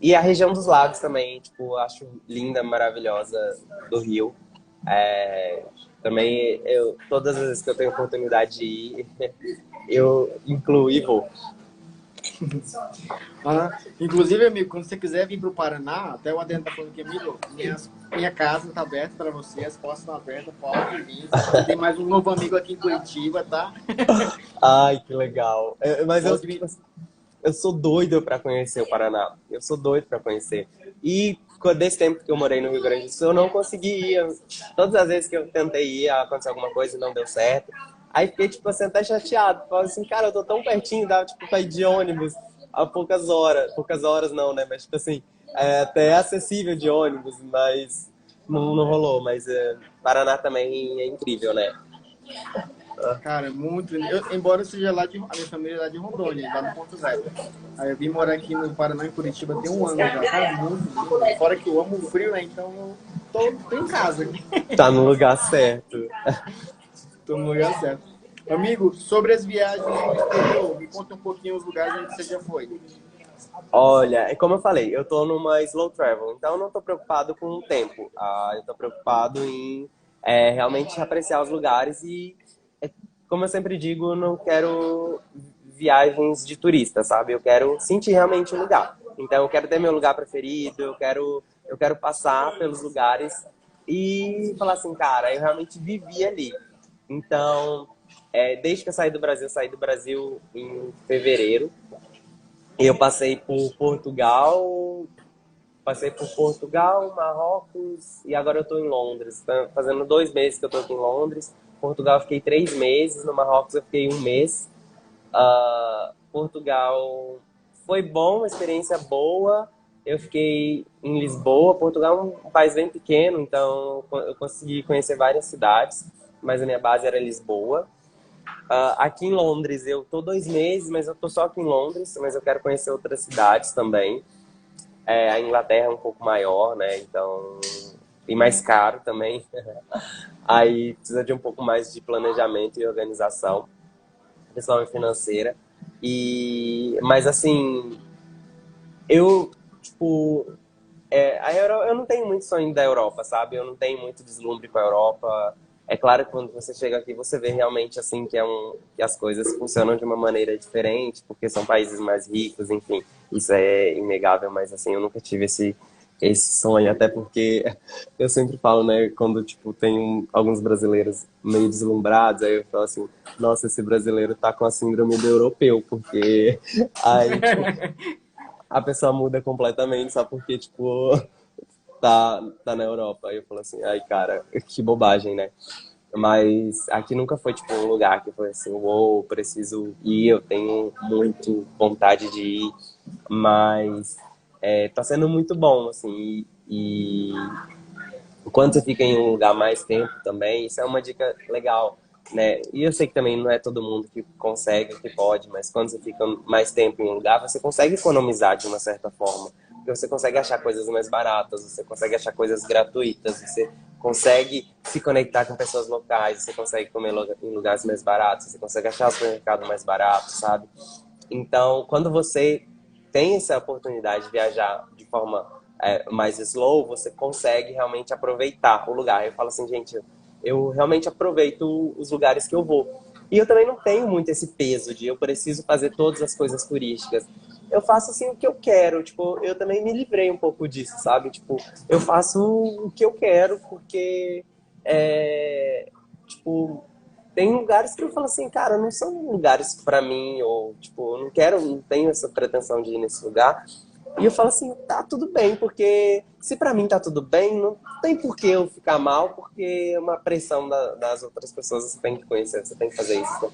E a região dos lagos também, tipo, eu acho linda, maravilhosa do Rio. É, também, todas as vezes que eu tenho oportunidade de ir, eu incluo e vou. Inclusive, amigo, quando você quiser vir para o Paraná, até o Adriano tá falando aqui, amigo, minha casa tá aberta para você, as portas estão abertas, pode vir. Você tem mais um novo amigo aqui em Curitiba, tá? Ai, que legal. Mas eu, Pode vir. tipo, eu sou doido pra conhecer o Paraná. Eu sou doido pra conhecer. E desse tempo que eu morei no Rio Grande do Sul, eu não consegui ir. Todas as vezes que eu tentei ir, aconteceu alguma coisa e não deu certo. Aí fiquei, tipo assim, até chateado. Falei assim, cara, eu tô tão pertinho, dava, tipo, pra ir de ônibus a poucas horas. Poucas horas não, né? Mas, tipo assim, até acessível de ônibus, mas não rolou. Mas Paraná também é incrível, né? Cara, é muito lindo. Embora eu seja lá a minha família é lá de Rondônia, lá no Porto Velho. Aí eu vim morar aqui no Paraná, em Curitiba, tem um ano já. Cara, muito lindo. Fora que eu amo o frio, né? Então eu tô em casa aqui. Tá no lugar certo. Tô no lugar certo. Amigo, sobre as viagens no exterior, me conta um pouquinho os lugares onde você já foi. Olha, é como eu falei, eu tô numa slow travel, então eu não tô preocupado com o tempo. Eu tô preocupado em realmente apreciar os lugares e, é, como eu sempre digo, eu não quero viagens de turista, sabe? Eu quero sentir realmente o lugar. Então eu quero ter meu lugar preferido, eu quero passar pelos lugares e falar assim, cara, eu realmente vivi ali. Então, desde que eu saí do Brasil em fevereiro. Eu passei por Portugal, Marrocos e agora eu estou em Londres. Tá fazendo 2 meses que eu estou aqui em Londres. Portugal eu fiquei 3 meses, no Marrocos eu fiquei um mês. Portugal foi bom, uma experiência boa. Eu fiquei em Lisboa. Portugal é um país bem pequeno, então eu consegui conhecer várias cidades, mas a minha base era Lisboa. Aqui em Londres, eu tô 2 meses, mas eu tô só aqui em Londres, mas eu quero conhecer outras cidades também. A Inglaterra é um pouco maior, né? Então, e mais caro também. Aí precisa de um pouco mais de planejamento e organização, principalmente financeira. Mas assim, eu, tipo, eu não tenho muito sonho da Europa, sabe? Eu não tenho muito deslumbre com a Europa. É claro que quando você chega aqui, você vê realmente assim que as coisas funcionam de uma maneira diferente, porque são países mais ricos, enfim. Isso é inegável, mas assim, eu nunca tive esse sonho, até porque eu sempre falo, né, quando tipo tem alguns brasileiros meio deslumbrados, aí eu falo assim, nossa, esse brasileiro tá com a síndrome do europeu, porque aí tipo, a pessoa muda completamente só porque, tipo, tá na Europa. Aí eu falo assim, ai, cara, que bobagem, né? Mas aqui nunca foi, tipo, um lugar que foi assim, uou, preciso ir, eu tenho muito vontade de ir, mas tá sendo muito bom, assim, e quando você fica em um lugar mais tempo também, isso é uma dica legal, né? E eu sei que também não é todo mundo que consegue, que pode, mas quando você fica mais tempo em um lugar, você consegue economizar de uma certa forma. Porque você consegue achar coisas mais baratas, você consegue achar coisas gratuitas, você consegue se conectar com pessoas locais, você consegue comer em lugares mais baratos, você consegue achar o supermercado mais barato, sabe? Então, quando você tem essa oportunidade de viajar de forma mais slow, você consegue realmente aproveitar o lugar. Eu falo assim, gente, eu realmente aproveito os lugares que eu vou. E eu também não tenho muito esse peso de eu preciso fazer todas as coisas turísticas. Eu faço assim o que eu quero, tipo, eu também me livrei um pouco disso, sabe? Tipo, eu faço o que eu quero porque tipo, tem lugares que eu falo assim, cara, não são lugares pra mim, ou tipo, eu não quero, não tenho essa pretensão de ir nesse lugar. E eu falo assim, tá tudo bem, porque se pra mim tá tudo bem, não tem por que eu ficar mal, porque é uma pressão das outras pessoas, você tem que conhecer, você tem que fazer isso. Né?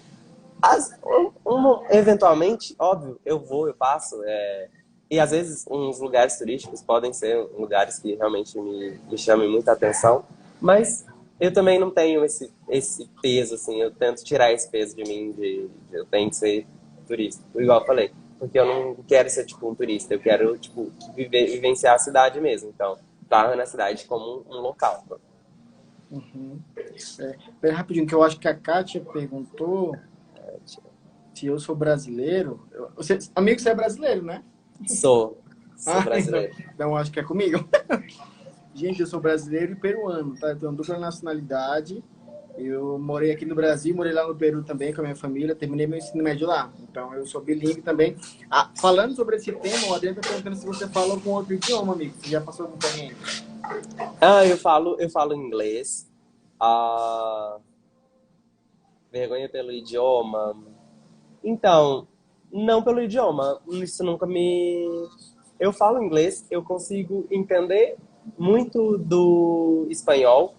Eventualmente, óbvio, eu vou, eu passo, e às vezes uns lugares turísticos podem ser lugares que realmente me chamem muita atenção, mas eu também não tenho esse peso, assim, eu tento tirar esse peso de mim, de eu tenho que ser turista, igual eu falei, porque eu não quero ser, tipo, um turista, eu quero, tipo, vivenciar a cidade mesmo, então, estar na cidade como um local. Uhum. Pera rapidinho, que eu acho que a Kátia perguntou se eu sou brasileiro. Amigo, você é brasileiro, né? Sou Ah, então, brasileiro. então acho que é comigo. Gente, eu sou brasileiro e peruano, tá? Eu tenho dupla nacionalidade. Eu morei aqui no Brasil, morei lá no Peru também com a minha família, terminei meu ensino médio lá. Então eu sou bilíngue também. Ah, falando sobre esse tema, o Adriano tá perguntando se você fala algum outro idioma, amigo. Você já passou algum perrengue? Eu falo inglês. Ah, vergonha pelo idioma. Então, não pelo idioma. Isso nunca me. Eu falo inglês, eu consigo entender muito do espanhol.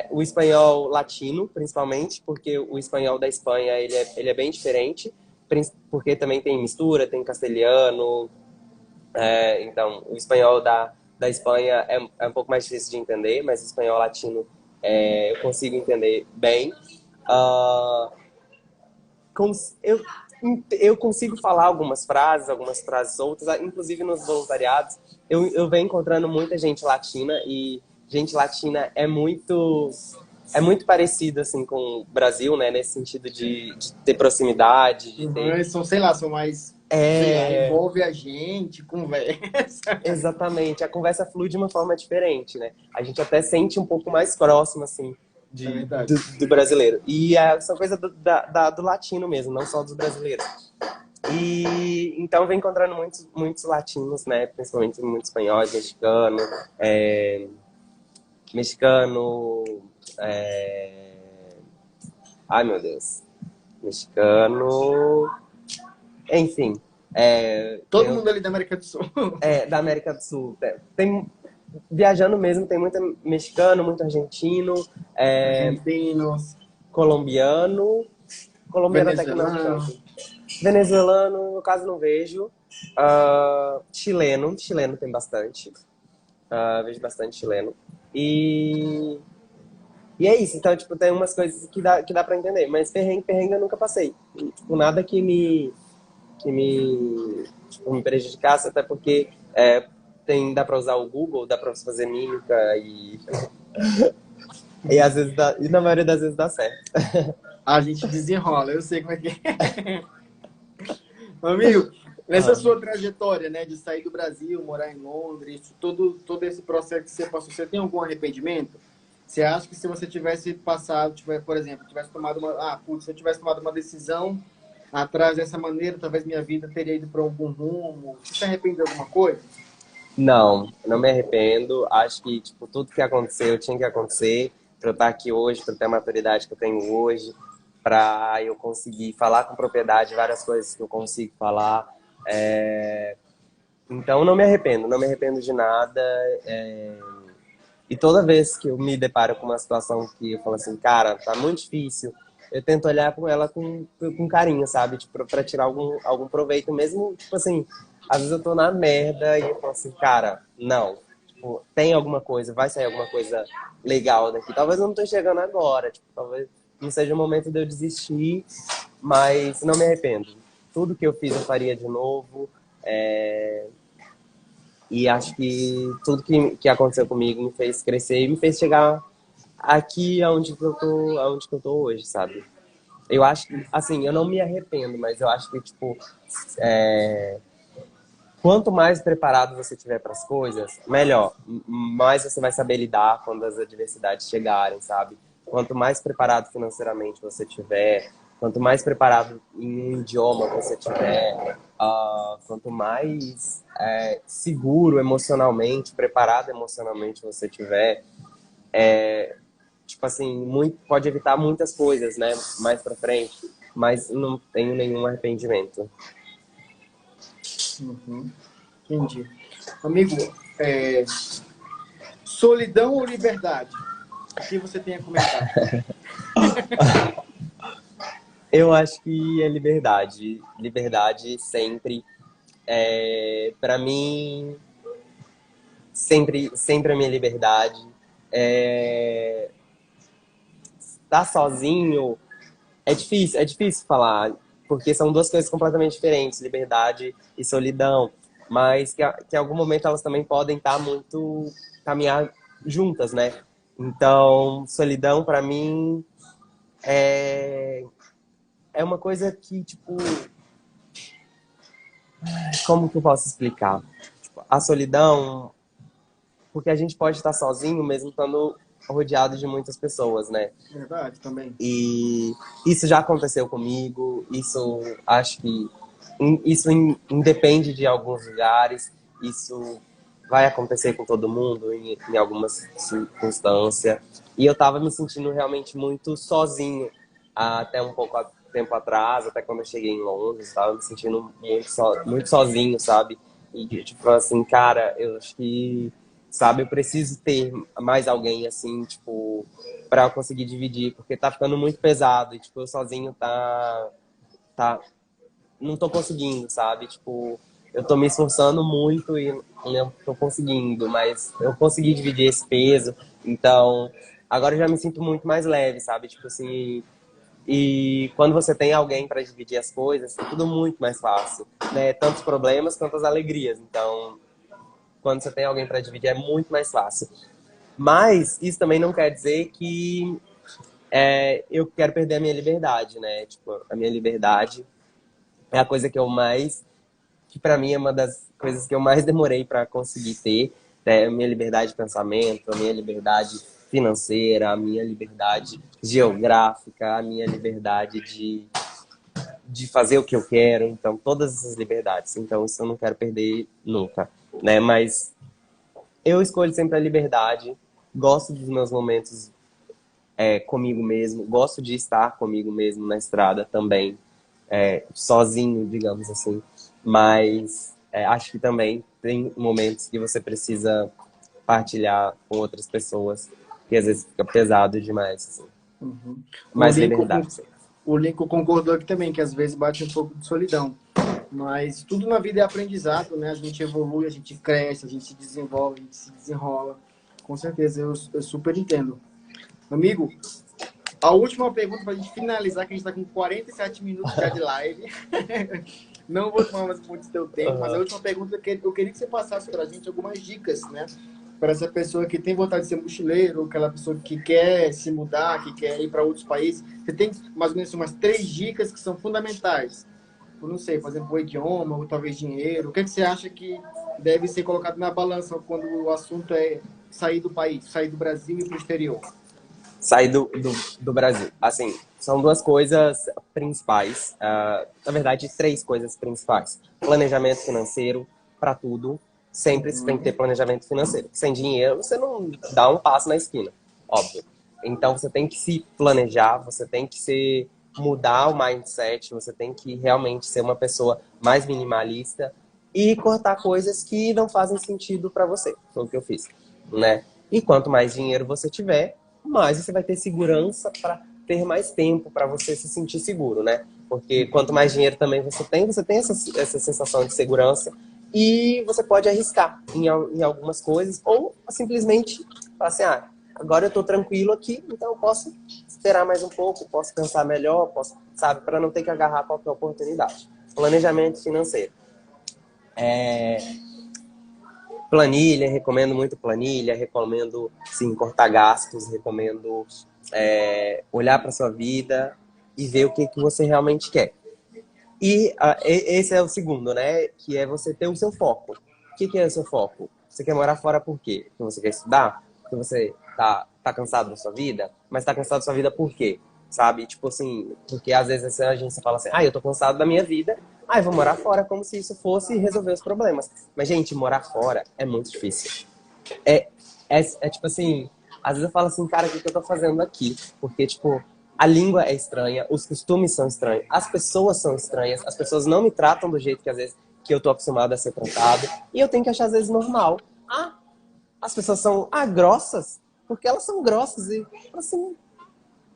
O espanhol latino, principalmente, porque o espanhol da Espanha ele é bem diferente, porque também tem mistura, tem castelhano. Então, o espanhol da Espanha é um pouco mais difícil de entender, mas o espanhol latino eu consigo entender bem. Ah, eu, eu consigo falar algumas frases soltas, inclusive nos voluntariados. Eu venho encontrando muita gente latina e gente latina é muito parecido assim com o Brasil, né? Nesse sentido de ter proximidade, de Uhum, ter eles são, sei lá, são mais, sei lá, é, envolve a gente, conversa. exatamente, a conversa flui de uma forma diferente, né? A gente até sente um pouco mais próximo, assim, É do, verdade. do brasileiro. E essa coisa do latino mesmo, não só dos brasileiros. E então vem encontrando muitos latinos, né? Principalmente muitos espanhóis, mexicano, é... ai meu Deus, mexicano, enfim, Todo mundo ali da América do Sul. da América do Sul. Viajando mesmo, tem muito mexicano, muito argentino, é, Argentinos, colombiano. Colombiano até que não venezuelanos. tanto. Venezuelano, no caso, não vejo. Chileno tem bastante. Vejo bastante chileno. E é isso. Então, tipo, tem umas coisas que dá pra entender. Mas perrengue eu nunca passei. E, tipo, nada que me prejudicasse, até porque dá pra usar o Google, dá pra você fazer mímica e às vezes e na maioria das vezes dá certo. A gente desenrola, eu sei como é que é. Amigo, nessa Ah, sua trajetória, né, de sair do Brasil, morar em Londres, todo esse processo que você passou, você tem algum arrependimento? Você acha que se você tivesse passado, por exemplo, tivesse tomado se eu tivesse tomado uma decisão atrás dessa maneira, talvez minha vida teria ido para algum rumo. Você se arrepende de alguma coisa? não me arrependo. Acho que tipo, tudo que aconteceu tinha que acontecer para eu estar aqui hoje, para eu ter a maturidade que eu tenho hoje, para eu conseguir falar com propriedade várias coisas que eu consigo falar. Então, não me arrependo de nada. E toda vez que eu me deparo com uma situação que eu falo assim, cara, tá muito difícil, eu tento olhar com ela com carinho, sabe? Tipo, pra tirar algum proveito, mesmo, tipo assim, às vezes eu tô na merda e eu falo assim, cara, não. Tipo, tem alguma coisa, vai sair alguma coisa legal daqui. Talvez eu não tô chegando agora, tipo, talvez não seja o momento de eu desistir, mas não me arrependo. Tudo que eu fiz eu faria de novo. E acho que tudo que aconteceu comigo me fez crescer e me fez chegar aqui aonde que eu tô hoje, sabe? Eu acho que, assim, eu não me arrependo, mas eu acho que, tipo, quanto mais preparado você tiver para as coisas, melhor. Mais você vai saber lidar quando as adversidades chegarem, sabe? Quanto mais preparado financeiramente você tiver, quanto mais preparado em um idioma você tiver, quanto mais seguro emocionalmente, preparado emocionalmente você tiver, tipo assim, pode evitar muitas coisas, né, mais pra frente, mas não tenho nenhum arrependimento. Uhum, entendi. Amigo, é, solidão ou liberdade? O que você tem a comentar? Eu acho que é liberdade. Liberdade sempre. Para mim, sempre a minha liberdade. É, Estar sozinho é difícil falar, porque são duas coisas completamente diferentes, liberdade e solidão. Mas que em algum momento elas também podem estar muito caminhar juntas, né? Então, solidão para mim é uma coisa que, tipo, como que eu posso explicar? Tipo, a solidão, porque a gente pode estar sozinho mesmo estando rodeado de muitas pessoas, né? Verdade, também. E isso já aconteceu comigo, isso acho que isso independe de alguns lugares, isso vai acontecer com todo mundo em algumas circunstâncias. E eu tava me sentindo realmente muito sozinho até um pouco tempo atrás, até quando eu cheguei em Londres, tava me sentindo muito sozinho, sabe? E tipo assim, cara, eu acho que, sabe, eu preciso ter mais alguém assim, tipo, para eu conseguir dividir, porque tá ficando muito pesado e tipo, eu sozinho tá não tô conseguindo, sabe? Tipo, eu tô me esforçando muito e não tô conseguindo, mas eu consegui dividir esse peso, então agora eu já me sinto muito mais leve, sabe? Tipo assim, e quando você tem alguém para dividir as coisas, é tudo muito mais fácil, né? Tantos problemas quanto as alegrias. Então, quando você tem alguém para dividir, é muito mais fácil. Mas isso também não quer dizer que eu quero perder a minha liberdade, né? Tipo, a minha liberdade é a coisa que para mim é uma das coisas que eu mais demorei para conseguir ter, né? A minha liberdade de pensamento, a minha liberdade financeira, a minha liberdade geográfica, a minha liberdade de fazer o que eu quero. Então, todas essas liberdades. Então, isso eu não quero perder nunca, né? Mas eu escolho sempre a liberdade, gosto dos meus momentos comigo mesmo, gosto de estar comigo mesmo na estrada também, sozinho, digamos assim. Mas acho que também tem momentos que você precisa partilhar com outras pessoas, que às vezes fica pesado demais, assim. Uhum. O Mais Lincoln, liberdade, sim. o Lincoln concordou aqui também, que às vezes bate um pouco de solidão. Mas tudo na vida é aprendizado, né? A gente evolui, a gente cresce, a gente se desenvolve, a gente se desenrola. Com certeza, eu super entendo. Amigo, a última pergunta para a gente finalizar, que a gente está com 47 minutos já de live. Não vou tomar mais muito do teu tempo, mas a Uhum. última pergunta é que eu queria que você passasse para a gente algumas dicas, né? Para essa pessoa que tem vontade de ser mochileiro, aquela pessoa que quer se mudar, que quer ir para outros países. Você tem mais ou menos umas 3 dicas que são fundamentais. Eu não sei, por exemplo, o idioma, ou talvez dinheiro. O que, é que você acha que deve ser colocado na balança quando o assunto é sair do país, sair do Brasil e ir para o exterior? Sair do Brasil. Assim, são duas coisas principais. Na verdade, três coisas principais. Planejamento financeiro para tudo. Sempre você tem que ter Uhum. planejamento financeiro. Sem dinheiro, você não dá um passo na esquina, óbvio. Então, você tem que se planejar, você tem que mudar o mindset, você tem que realmente ser uma pessoa mais minimalista e cortar coisas que não fazem sentido para você. Foi o que eu fiz, né? E quanto mais dinheiro você tiver, mais você vai ter segurança para ter mais tempo para você se sentir seguro, né? Porque quanto mais dinheiro também você tem essa sensação de segurança e você pode arriscar em algumas coisas ou simplesmente falar assim, agora eu tô tranquilo aqui, então eu posso esperar mais um pouco, posso pensar melhor, posso, sabe, para não ter que agarrar qualquer oportunidade. Planejamento financeiro. Planilha, recomendo muito planilha, recomendo, sim, cortar gastos, recomendo olhar para sua vida e ver o que, que você realmente quer. E esse é o segundo, né? Que é você ter o seu foco. O que, que é o seu foco? Você quer morar fora por quê? Porque você quer estudar? Porque você tá cansado da sua vida, mas tá cansado da sua vida por quê? Sabe? Tipo assim, porque às vezes assim, a gente fala assim, eu tô cansado da minha vida, eu vou morar fora, como se isso fosse resolver os problemas. Mas, gente, morar fora é muito difícil. É, é tipo assim, às vezes eu falo assim, cara, o que eu tô fazendo aqui? Porque, tipo, a língua é estranha, os costumes são estranhos, as pessoas são estranhas, as pessoas não me tratam do jeito que às vezes que eu tô acostumado a ser tratado, e eu tenho que achar às vezes normal. As pessoas são, grossas, porque elas são grossas, e assim,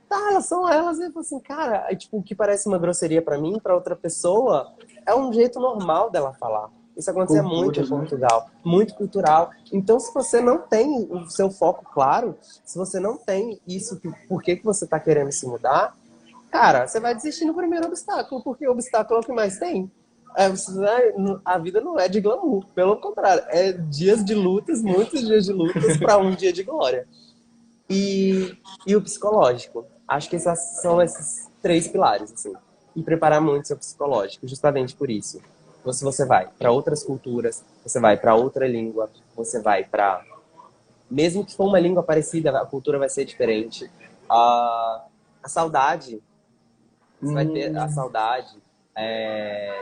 elas são elas, e eu falo assim, cara, tipo, o que parece uma grosseria pra mim, pra outra pessoa, é um jeito normal dela falar. Isso acontecia muito em Culturas, né? Portugal, muito cultural. Então, se você não tem o seu foco claro, se você não tem isso, por que você tá querendo se mudar, cara, você vai desistir no primeiro obstáculo, porque o obstáculo é o que mais tem. A vida não é de glamour, pelo contrário, é dias de lutas, muitos dias de lutas para um dia de glória. E o psicológico. Acho que são esses 3 pilares, assim. E preparar muito seu psicológico, justamente por isso. Se você vai para outras culturas, você vai para outra língua, você vai para... Mesmo que for uma língua parecida, a cultura vai ser diferente. A saudade, você vai ter a saudade.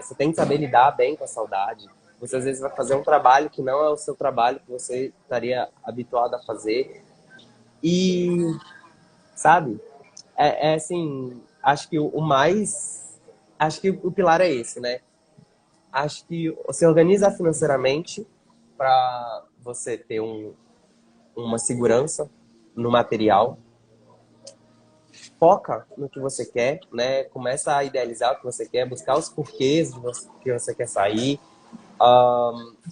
Você tem que saber lidar bem com a saudade. Você às vezes vai fazer um trabalho que não é o seu trabalho que você estaria habituado a fazer. E, sabe? Assim, acho que o mais... Acho que o pilar é esse, né? Acho que você organiza financeiramente para você ter uma segurança no material. Foca no que você quer, né? Começa a idealizar o que você quer, buscar os porquês que você quer sair.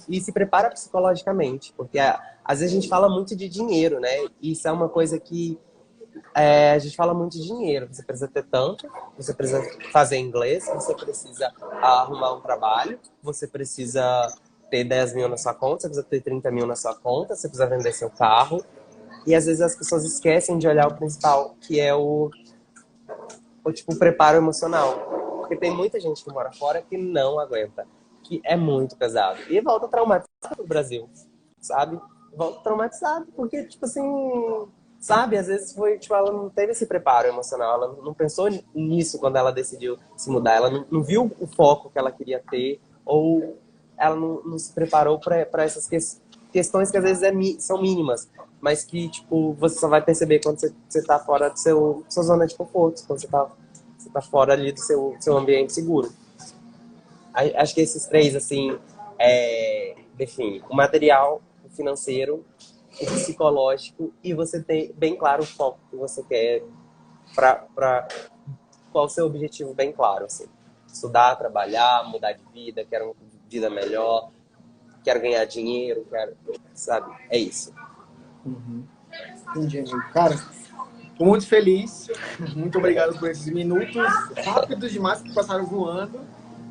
E se prepara psicologicamente, porque às vezes a gente fala muito de dinheiro, né? E isso é uma coisa que a gente fala muito de dinheiro. Você precisa ter tanto, você precisa fazer inglês, você precisa arrumar um trabalho, você precisa ter 10 mil na sua conta, você precisa ter 30 mil na sua conta, você precisa vender seu carro. E às vezes as pessoas esquecem de olhar o principal, que é tipo, o preparo emocional. Porque tem muita gente que mora fora que não aguenta, que é muito pesado. E volta traumatizado pro Brasil, sabe? Volta traumatizado, porque, tipo assim, sabe? Às vezes foi, tipo, ela não teve esse preparo emocional, ela não pensou nisso quando ela decidiu se mudar, ela não viu o foco que ela queria ter, ou ela não se preparou para essas questões que às vezes são mínimas, mas que, tipo, você só vai perceber quando você tá fora do sua zona de conforto, quando você tá fora ali do seu ambiente seguro. Acho que esses 3, assim, define o material, o financeiro, o psicológico, e você tem bem claro o foco que você quer, qual o seu objetivo bem claro, assim. Estudar, trabalhar, mudar de vida, quero uma vida melhor, quero ganhar dinheiro, sabe? É isso. Entendi, amigo. Cara, tô muito feliz. Muito obrigado por esses minutos rápidos demais que passaram voando,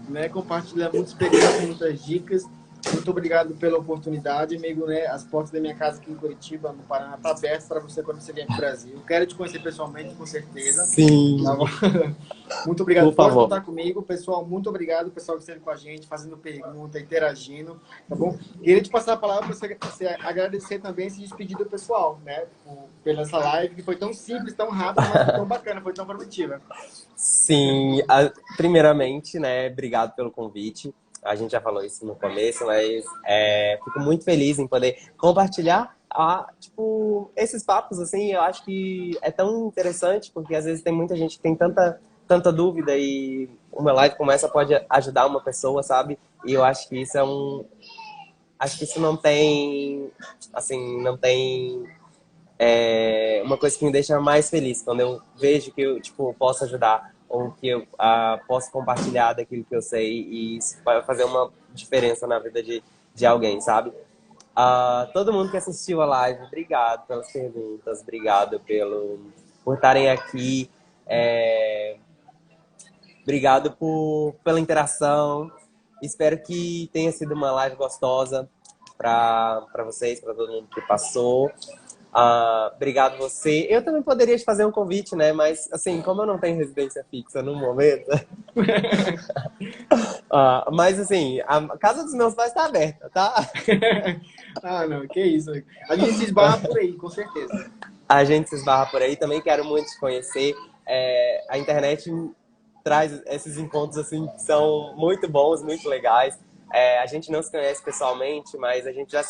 né? Compartilhando muita experiência, muitas dicas. Muito obrigado pela oportunidade, amigo, né? As portas da minha casa aqui em Curitiba, no Paraná, tá abertas para você quando você vier para o Brasil. Quero te conhecer pessoalmente, com certeza. Sim. Tá bom? Muito obrigado Por por favor. contar comigo, pessoal. Muito obrigado, pessoal, que esteve com a gente, fazendo pergunta, interagindo, tá bom? Queria te passar a palavra para você agradecer também, se despedir do pessoal, né? Pela essa live que foi tão simples, tão rápida, mas foi tão bacana, foi tão produtiva. Sim, primeiramente, né? Obrigado pelo convite. A gente já falou isso no começo, mas fico muito feliz em poder compartilhar tipo, esses papos, assim. Eu acho que é tão interessante, porque às vezes tem muita gente que tem tanta dúvida, e uma live como essa pode ajudar uma pessoa, sabe? E eu acho que isso acho que isso não tem, assim, não tem uma coisa que me deixa mais feliz, quando eu vejo que eu, tipo, posso ajudar, ou que eu posso compartilhar daquilo que eu sei, e isso vai fazer uma diferença na vida de alguém, sabe? Todo mundo que assistiu a live, obrigado pelas perguntas, obrigado por estarem aqui, obrigado pela interação. Espero que tenha sido uma live gostosa para vocês, para todo mundo que passou. Obrigado você. Eu também poderia te fazer um convite, né? Mas, assim, como eu não tenho residência fixa no momento... mas, assim, a casa dos meus pais está aberta, tá? Ah, não, que isso. A gente se esbarra por aí, com certeza. A gente se esbarra por aí, também quero muito te conhecer. A internet traz esses encontros assim que são muito bons, muito legais. A gente não se conhece pessoalmente, mas a gente já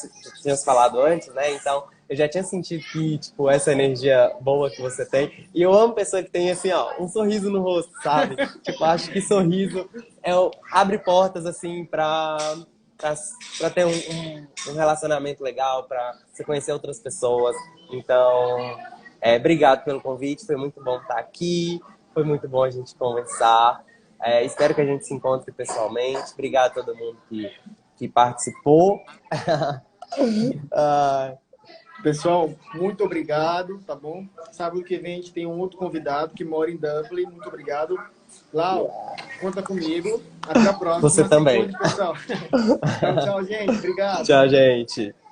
tinha se falado antes, né? Então eu já tinha sentido que, tipo, essa energia boa que você tem. E eu amo pessoa que tem, assim, ó, um sorriso no rosto, sabe? Tipo, acho que sorriso abre portas, assim, pra ter um relacionamento legal, pra você conhecer outras pessoas. Então, obrigado pelo convite, foi muito bom estar aqui, foi muito bom a gente conversar. Espero que a gente se encontre pessoalmente. Obrigado a todo mundo que participou. Pessoal, muito obrigado, tá bom? Sábado que vem a gente tem um outro convidado que mora em Dublin. Muito obrigado. Lau, conta comigo. Até a próxima. Você também. Se cuide, pessoal. Tchau, tchau, gente. Obrigado. Tchau, gente.